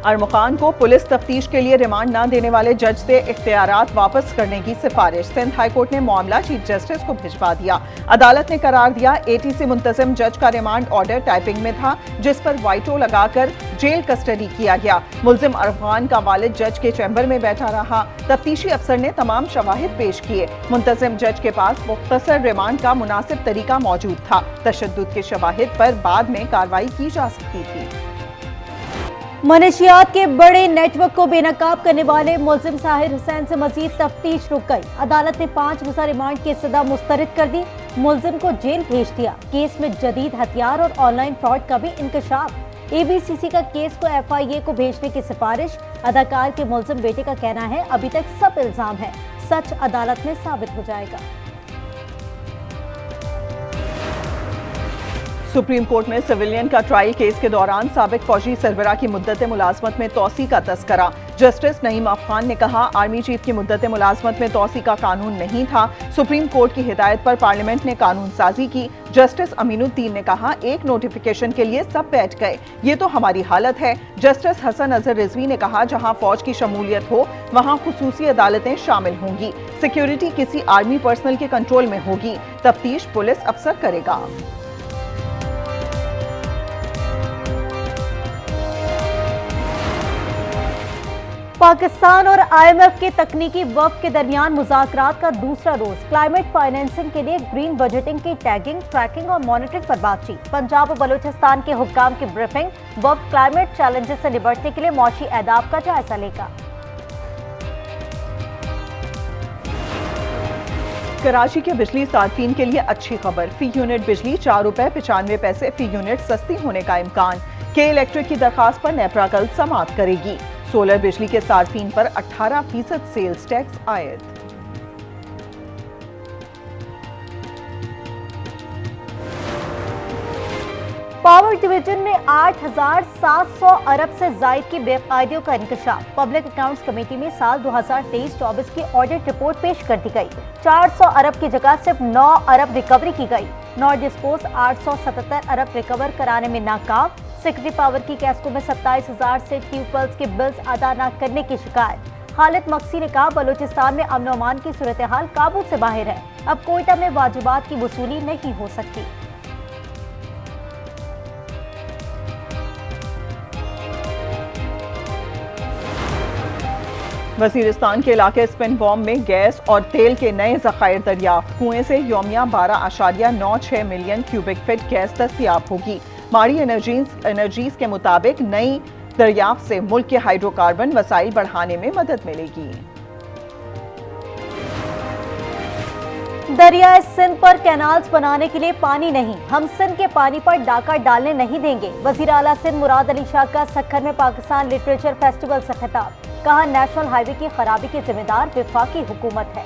अरमुखान को पुलिस तफ्तीश के लिए रिमांड न देने वाले जज से इख्तियारात वापस करने की सिफारिश। सिंध हाईकोर्ट ने मामला चीफ जस्टिस को भिजवा दिया। अदालत ने करार दिया एटीसी मुंतजिम जज का रिमांड ऑर्डर टाइपिंग में था, जिस पर वाइटो लगाकर जेल कस्टडी किया गया। मुलजिम अरमुखान का वालिद जज के चैम्बर में बैठा रहा। तफ्तीशी अफसर ने तमाम शवाहिद पेश किए। मुंतजिम जज के पास मुख्तसर रिमांड का मुनासिब तरीका मौजूद था। तशद्दुद के शवाहिद पर बाद में कार्रवाई की जा सकती थी। मनशियात के बड़े नेटवर्क को बेनकाब करने वाले मुलजिम साहिर हुसैन से मजीद तफ्तीश रुक गई। अदालत ने 5 रोज़ा रिमांड की सजा मुस्तरद कर दी। मुलजिम को जेल भेज दिया। केस में जदीद हथियार और ऑनलाइन फ्रॉड का भी इंकशाफ। एबीसीसी का केस को एफआईए को भेजने की सिफारिश। अदाकार के मुलजिम बेटे का कहना है अभी तक सब इल्जाम है, सच अदालत में साबित हो जाएगा। सुप्रीम कोर्ट में सिविलियन का ट्रायल केस के दौरान साबिक फौजी सरबरा की मुद्दत मुलाजमत में तोसी का तस्करा। जस्टिस नईम अफखान ने कहा आर्मी चीफ की मुद्दत मुलाजमत में तोसी का कानून नहीं था। सुप्रीम कोर्ट की हिदायत पर पार्लियामेंट ने कानून साजी की। जस्टिस अमीनुद्दीन ने कहा एक नोटिफिकेशन के लिए सब बैठ गए, ये तो हमारी हालत है। जस्टिस हसन अजहर रिजवी ने कहा जहां फौज की शमूलियत हो वहां खुसूसी अदालतें शामिल होंगी। सिक्योरिटी किसी आर्मी पर्सनल के कंट्रोल में होगी। तफ्तीश पुलिस अफसर करेगा। पाकिस्तान और आईएमएफ के तकनीकी वफ़द के दरमियान मुज़ाकरात का दूसरा रोज। क्लाइमेट फाइनेंसिंग के लिए ग्रीन बजटिंग की टैगिंग, ट्रैकिंग और मॉनिटरिंग पर बातचीत। पंजाब और बलूचिस्तान के हुक्काम की ब्रीफिंग। वफ़द क्लाइमेट चैलेंजेस से निपटने के लिए मौशी एहदाफ का जायजा लेगा। कराची के बिजली सार्फिन के लिए अच्छी खबर। फी यूनिट बिजली ₹4.95 फी यूनिट सस्ती होने का इम्कान। के इलेक्ट्रिक की दरखास्त पर नेपरा कल समाअत करेगी। सोलर बिजली के सार्फिन पर 18% सेल्स टैक्स आयद। पावर डिवीजन में 8,700 अरब से जायद की बेकायदियों का इंकशाफ। पब्लिक अकाउंट्स कमेटी में साल 2023-24 की ऑडिट रिपोर्ट पेश कर दी गई। 400 अरब की जगह सिर्फ 9 अरब रिकवरी की गई। नॉट डिस्पोज 877 अरब रिकवर कराने में नाकाम। सेक्रेटरी पावर की कैस्को में 27,000 से ट्यूबवेल्स के बिल्स अदा न करने की शिकायत। खालिद मक्सी ने कहा बलूचिस्तान में अमन अमान की सूरत हाल काबू से बाहर है। अब कोयटा में वाजिबात की वसूली नहीं हो सकती। वजीरिस्तान के इलाके स्पिन बॉम्ब में गैस और तेल के नए जखायर दरियाफ्त। कुएं से यौमिया 12.96 मिलियन क्यूबिक फीट गैस दस्तयाब होगी। मारी एनर्जीज के मुताबिक नई दरियाफ्त से मुल्क के हाइड्रोकार्बन वसाइल बढ़ाने में मदद मिलेगी। दरियाए सिंध पर कैनाल्स बनाने के लिए पानी नहीं, हम सिंध के पानी पर डाका डालने नहीं देंगे। वजीर आला सिंध मुराद अली शाह का सक्खर में पाकिस्तान लिटरेचर फेस्टिवल से खिताब। कहा नेशनल हाईवे की खराबी के जिम्मेदार वफाकी हुकूमत है।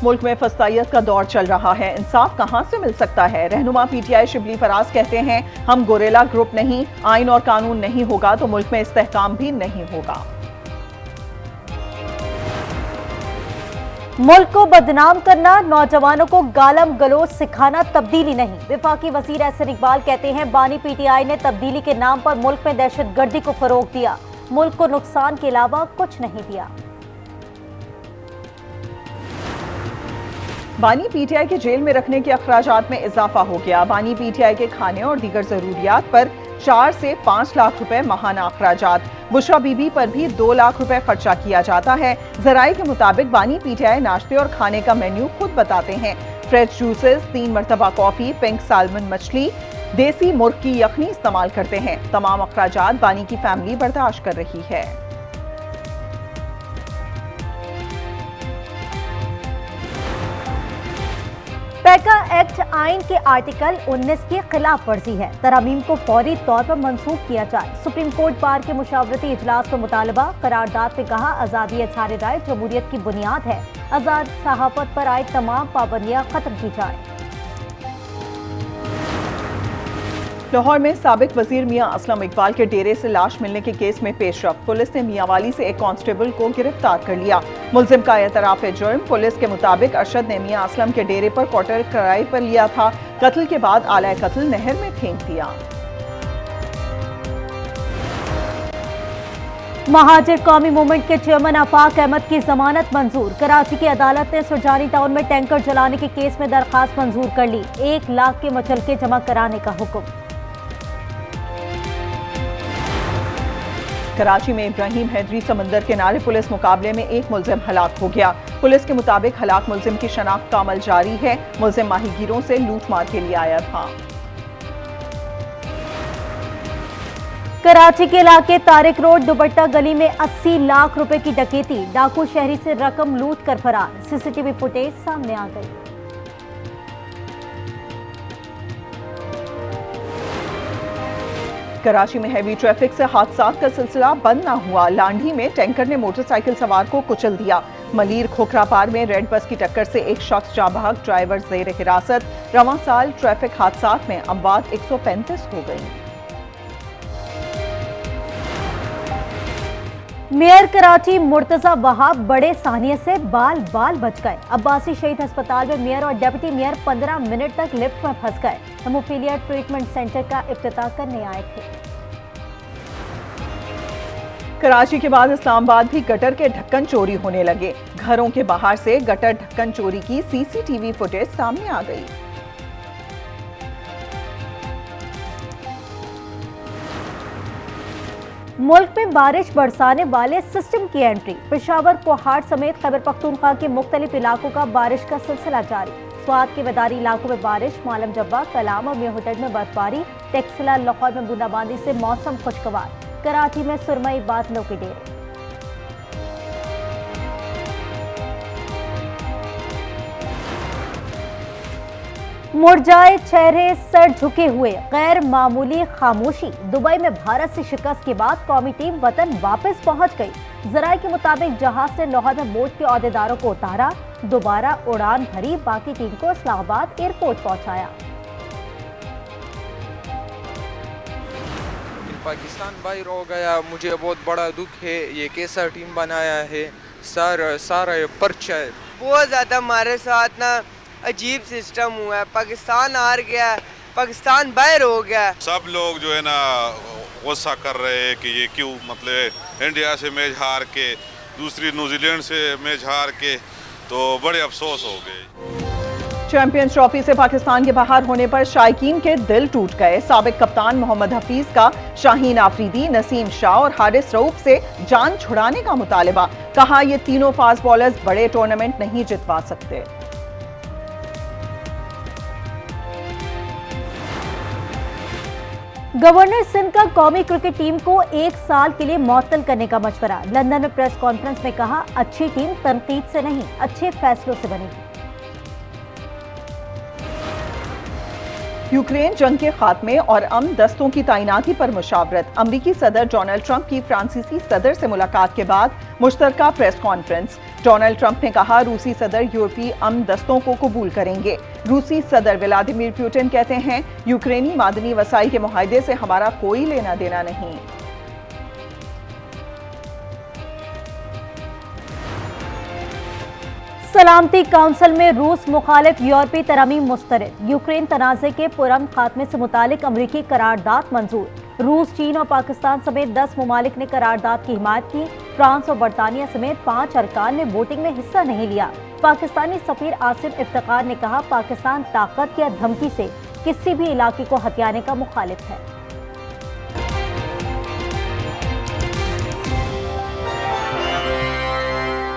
मुल्क में फसाइयत का दौर चल रहा है, इंसाफ कहां से मिल सकता है। रहनुमा पीटीआई शिबली फराज कहते हैं हम गोरेला ग्रुप नहीं, आइन और कानून नहीं होगा तो मुल्क में इस्तेहकाम भी नहीं होगा। मुल्क को बदनाम करना, नौजवानों को गालम गलोच सिखाना तब्दीली नहीं। वफाकी वजीर एहसन इकबाल कहते हैं बानी पीटीआई ने तब्दीली के नाम पर मुल्क में दहशतगर्दी को फरोग दिया, मुल्क को नुकसान के अलावा कुछ नहीं दिया। बानी पीटीआई के जेल में रखने के अखराजात में इजाफा हो गया। बानी पीटीआई के खाने और दीगर जरूरियात पर 4 से 5 लाख रुपए माहाना अखराजात। बुशरा बीबी पर भी 2 लाख रुपए खर्चा किया जाता है। जराये के मुताबिक बानी पीटीआई नाश्ते और खाने का मेन्यू खुद बताते हैं। फ्रेश जूसेस, 3 मरतबा कॉफी, पिंक सालमन मछली, देसी मुर्ग की यखनी इस्तेमाल करते हैं। तमाम अखराजात बानी की फैमिली बर्दाश्त कर रही है। पैका एक्ट आइन के आर्टिकल 19 की खिलाफ वर्जी है। तरमीम को फौरी तौर पर मंसूख किया जाए। सुप्रीम कोर्ट बार के मुशावरती इजलास पर मुतालबा। करारदाद में कहा आज़ादी इज़हार राय जमहूरियत की बुनियाद है। आज़ाद सहाफत पर आए तमाम पाबंदियां खत्म की जाए। लाहौर में साबिक वजीर मियां असलम इकबाल के डेरे से लाश मिलने के केस में पेशरफ। पुलिस ने मियांवाली से एक कांस्टेबल को गिरफ्तार कर लिया। मुलजिम का एतराफ जुर्म। पुलिस के मुताबिक अरशद ने मियां असलम के डेरे पर क्वार्टर किराए पर लिया था। कत्ल के बाद आला कत्ल नहर में फेंक दिया। महाजिर कौमी मूवमेंट के चेयरमैन आफाक अहमद की जमानत मंजूर। कराची की अदालत ने सुरजानी टाउन में टैंकर जलाने के केस में दरखास्त मंजूर कर ली। 1 लाख के मुचलके जमा कराने का हुक्म। कराची में इब्राहिम हैदरी समंदर किनारे पुलिस मुकाबले में एक मुलजिम हलाक हो गया। पुलिस के मुताबिक हलाक मुलजिम की शनाख्त का अमल जारी है। मुलजिम माहीगीरों से लूटमार के लिए आया था। कराची के इलाके तारिक रोड दुबट्टा गली में 80 लाख रुपए की डकैती। डाकू शहरी से रकम लूट कर फरार। सीसीटीवी फुटेज सामने आ गई। कराची में हैवी ट्रैफिक से हादसात का सिलसिला बंद न हुआ। लांढी में टैंकर ने मोटरसाइकिल सवार को कुचल दिया। मलीर खोखरा पार में रेड बस की टक्कर से एक शख्स जाँ बहक, ड्राइवर जेर हिरासत। रवां साल ट्रैफिक हादसात में अमवात 135 हो गई। मेयर कराची मुर्तजा वहाब बड़े सानिये से बाल बाल बच गए। अब्बासी शहीद अस्पताल में मेयर और डेप्यूटी मेयर 15 मिनट तक लिफ्ट में फंस गए। हेमोफीलिया ट्रीटमेंट सेंटर का इफ्तिताह करने आए थे। कराची के बाद इस्लामाबाद भी गटर के ढक्कन चोरी होने लगे। घरों के बाहर से गटर ढक्कन चोरी की सीसीटीवी फुटेज सामने आ गई। मुल्क में बारिश बरसाने वाले सिस्टम की एंट्री। पेशावर, कोहाट समेत खैबर पख्तूनख्वा के मुख्तलिफ इलाकों का बारिश का सिलसिला जारी। स्वात के मदारी इलाकों में बारिश, मालम जब्बा, कलाम और मियाहुटड में बर्फबारी, टेक्सला, लाहौर में बूंदाबांदी से मौसम खुशगवार। कराची में सुरमई बादलों के डेरे। मुरझाए चेहरे, सर झुके हुए, गैर मामूली खामोशी। दुबई में भारत से शिकस्त के बाद कौमी टीम वतन वापस पहुंच गई। जराये के मुताबिक जहाज ने लाहौर में बोर्ड के अहदेदारों को उतारा, दोबारा उड़ान भरी, बाकी टीम को इस्लामाबाद एयरपोर्ट पहुंचाया। पाकिस्तान बाहर हो गया, मुझे बहुत बड़ा दुख है। ये कैसा टीम बनाया है, सारा पर्चा है। बहुत ज़्यादा हमारे साथ ना अजीब सिस्टम हुआ है। पाकिस्तान हार गया, पाकिस्तान बाहर हो गया। सब लोग जो है ना गुस्सा कर रहे हैं कि ये क्यों, मतलब इंडिया से मैच हार के, दूसरी न्यूजीलैंड से मैच हार के, तो बड़े अफसोस हो गए। चैंपियंस ट्रॉफी से पाकिस्तान के बाहर होने पर शायकीन के दिल टूट गए। साबिक कप्तान मोहम्मद हफीज का शाहीन आफरीदी, नसीम शाह और हारिस रऊफ से जान छुड़ाने का मुतालबा। कहा ये तीनों फास्ट बॉलर्स बड़े टूर्नामेंट नहीं जितवा सकते। गवर्नर सिंध का कौमी क्रिकेट टीम को 1 साल के लिए मुअत्तल करने का मशवरा। लंदन में प्रेस कॉन्फ्रेंस में कहा, अच्छी टीम तनकीद से नहीं, अच्छे फैसलों से बनेगी। यूक्रेन जंग के खात्मे और अमन दस्तों की तैनाती पर मुशावरत। अमरीकी सदर डोनाल्ड ट्रंप की फ्रांसीसी सदर से मुलाकात के बाद मुश्तरका प्रेस कॉन्फ्रेंस। डोनाल्ड ट्रंप ने कहा, रूसी सदर यूरोपीय अमन दस्तों को कबूल करेंगे। रूसी सदर व्लादिमीर पुतिन कहते हैं, यूक्रेनी मादनी वसाइल के मुआहदे से हमारा कोई लेना देना नहीं। सलामती काउंसिल में रूस मुखालिफ यूरोपीय तरमीम मुस्तरद। यूक्रेन तनाज़े के पुरअमन खात्मे से मुतालिक अमरीकी करारदाद मंजूर। रूस, चीन और पाकिस्तान समेत 10 ममालिक ने करारदाद की हिमायत की। फ्रांस और बरतानिया समेत 5 अरकान ने वोटिंग में हिस्सा नहीं लिया। पाकिस्तानी सफीर आसिम इफ्तिकार ने कहा, पाकिस्तान ताकत या धमकी से किसी भी इलाके को हथियाने का मुखालिफ है।